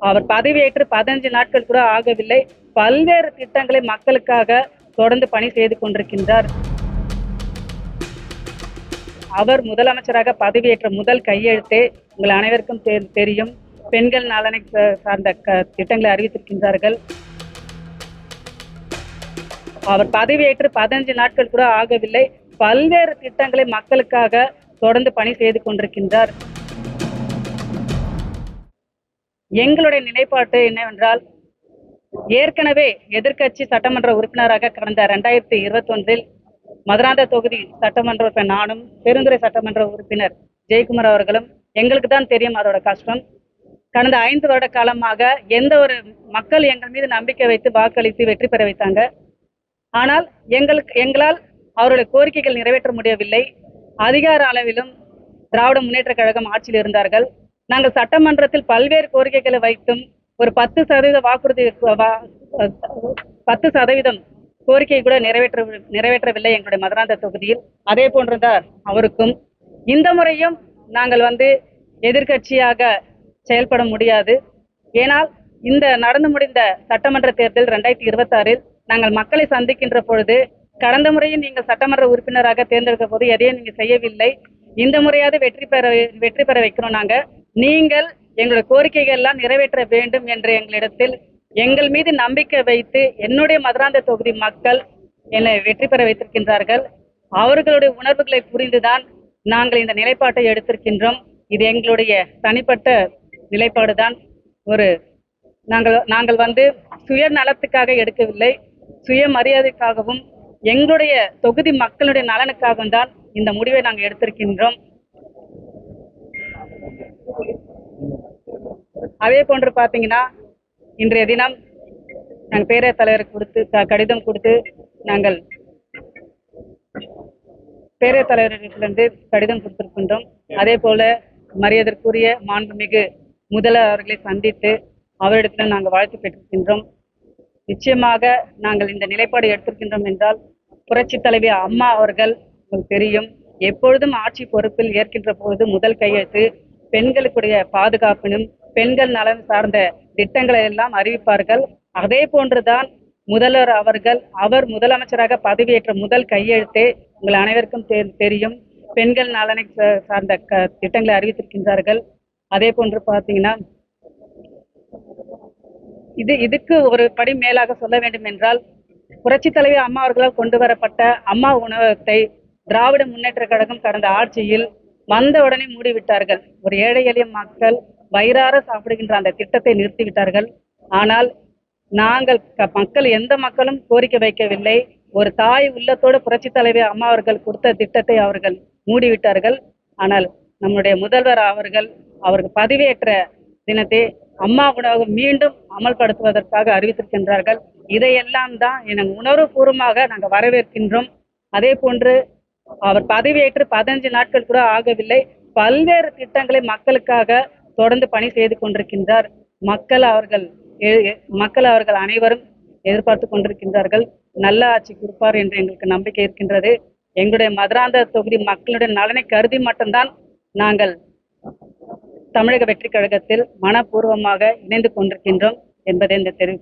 அவர் பதவியேற்று 15 நாட்கள் கூட ஆகவில்லை. பல்வேறு திட்டங்களை மக்களுக்காக தொடர்ந்து பணி செய்து கொண்டிருக்கின்றார். அவர் முதலமைச்சராக பதவியேற்ற முதல் கையெழுத்தே உங்கள் அனைவருக்கும் தெரியும். பெண்கள் நலனை சார்ந்த திட்டங்களை அறிவித்திருக்கின்றார்கள். அவர் பதவியேற்று 15 நாட்கள் கூட ஆகவில்லை. பல்வேறு திட்டங்களை மக்களுக்காக தொடர்ந்து பணி செய்து கொண்டிருக்கின்றார். எங்களுடைய நிலைப்பாட்டு என்னவென்றால், ஏற்கனவே எதிர்க்கட்சி சட்டமன்ற உறுப்பினராக கடந்த 2021 மதுராந்த தொகுதி சட்டமன்ற உறுப்பினர் நானும், பெருந்துறை சட்டமன்ற உறுப்பினர் ஜெயக்குமார் அவர்களும், எங்களுக்கு தான் தெரியும் அதோட கஷ்டம். கடந்த 5 வருட காலமாக எந்த ஒரு மக்கள் எங்கள் மீது நம்பிக்கை வைத்து வாக்களித்து வெற்றி பெற வைத்தாங்க. ஆனால் எங்களால் அவருடைய கோரிக்கைகள் நிறைவேற்ற முடியவில்லை. அதிகார அளவிலும் திராவிட முன்னேற்ற கழகம் ஆட்சியில் இருந்தார்கள். நாங்கள் சட்டமன்றத்தில் பல்வேறு கோரிக்கைகளை வைத்தும் ஒரு 10% வாக்குறுதி 10% கோரிக்கை கூட நிறைவேற்றவில்லை எங்களுடைய மதுராந்த தொகுதியில். அதே போன்றுதான் அவருக்கும். இந்த முறையும் நாங்கள் எதிர்கட்சியாக செயல்பட முடியாது. ஏனால் இந்த நடந்து முடிந்த சட்டமன்ற தேர்தல் 2026 நாங்கள் மக்களை சந்திக்கின்ற பொழுது, கடந்த முறையும் நீங்கள் சட்டமன்ற உறுப்பினராக தேர்ந்தெடுக்க போது எதையும் நீங்க செய்யவில்லை, இந்த முறையாவது வெற்றி பெற வைக்கிறோம் நாங்க, நீங்கள் எங்களுடைய கோரிக்கைகள் எல்லாம் நிறைவேற்ற வேண்டும் என்று எங்களிடத்தில் எங்கள் மீது நம்பிக்கை வைத்து என்னுடைய மதுராந்த தொகுதி மக்கள் என்னை வெற்றி பெற வைத்திருக்கின்றார்கள். அவர்களுடைய உணர்வுகளை புரிந்துதான் நாங்கள் இந்த நிலைப்பாட்டை எடுத்திருக்கின்றோம். இது எங்களுடைய தனிப்பட்ட நிலைப்பாடுதான். நாங்கள் சுயநலத்துக்காக எடுக்கவில்லை, சுயமரியாதைக்காகவும் எங்களுடைய தொகுதி மக்களுடைய நலனுக்காகவும் தான் இந்த முடிவை நாங்கள் எடுத்திருக்கின்றோம். அதே போன்று பார்த்தீங்கன்னா, இன்றைய தினம் நாங்கள் பேரவைத் தலைவருக்கு கடிதம் கொடுத்து நாங்கள் பேரவைத் தலைவரிடத்திலிருந்து கடிதம் கொடுத்திருக்கின்றோம். அதே போல மரியாதைக்குரிய மாண்புமிகு முதல்வர் அவர்களை சந்தித்து அவரிடத்தில் நாங்கள் வாழ்த்து பெற்றிருக்கின்றோம். நிச்சயமாக நாங்கள் இந்த நிலைப்பாடு எடுத்திருக்கின்றோம் என்றால், புரட்சி தலைவி அம்மா அவர்கள் உங்களுக்கு தெரியும், எப்பொழுதும் ஆட்சி பொறுப்பில் ஏற்கின்ற பொழுது முதல் கையெழுத்து பெண்களுக்குடைய பாதுகாப்பினும் பெண்கள் நலன் சார்ந்த திட்டங்களை எல்லாம் அறிவிப்பார்கள். அதே போன்றுதான் முதல்வர் அவர்கள், அவர் முதலமைச்சராக பதவியேற்ற முதல் கையெழுத்தே உங்கள் அனைவருக்கும் தெரியும், பெண்கள் நலனை சார்ந்த திட்டங்களை அறிவித்திருக்கின்றார்கள். அதே போன்று பார்த்தீங்கன்னா, இதுக்கு ஒரு படி மேலாக சொல்ல வேண்டும் என்றால், புரட்சி தலைவி அம்மா அவர்களால் கொண்டு வரப்பட்ட அம்மா உணவகத்தை திராவிட முன்னேற்ற கழகம் கடந்த ஆட்சியில் வந்த உடனே மூடிவிட்டார்கள். ஒரு ஏழை எளிய மக்கள் வயிறார சாப்பிடுகின்ற அந்த திட்டத்தை நிறுத்திவிட்டார்கள். ஆனால் மக்கள் எந்த மக்களும் கோரிக்கை வைக்கவில்லை. ஒரு தாய் உள்ளத்தோடு புரட்சி தலைவி அம்மா அவர்கள் கொடுத்த திட்டத்தை அவர்கள் மூடிவிட்டார்கள். ஆனால் நம்முடைய முதல்வர் அவர்கள் பதவியேற்ற தினத்தை அம்மா உணவகம் மீண்டும் அமல்படுத்துவதற்காக அறிவித்திருக்கின்றார்கள். இதையெல்லாம் தான் எனக்கு உணர்வுபூர்வமாக நாங்கள் வரவேற்கின்றோம். அதே போன்று அவர் பதவியேற்று 15 நாட்கள் கூட ஆகவில்லை. பல்வேறு திட்டங்களை மக்களுக்காக தொடர்ந்து பணி செய்து கொண்டிருக்கின்றார். மக்கள் அவர்கள் அனைவரும் எதிர்பார்த்து கொண்டிருக்கின்றார்கள். நல்ல ஆட்சி கொடுப்பார் என்று எங்களுக்கு நம்பிக்கை இருக்கின்றது. எங்களுடைய மதுராந்த தொகுதி மக்களுடைய நலனை கருதி மட்டும்தான் நாங்கள் தமிழக வெற்றி கழகத்தில் மனப்பூர்வமாக இணைந்து கொண்டிருக்கின்றோம் என்பதை இந்த தெரிவித்து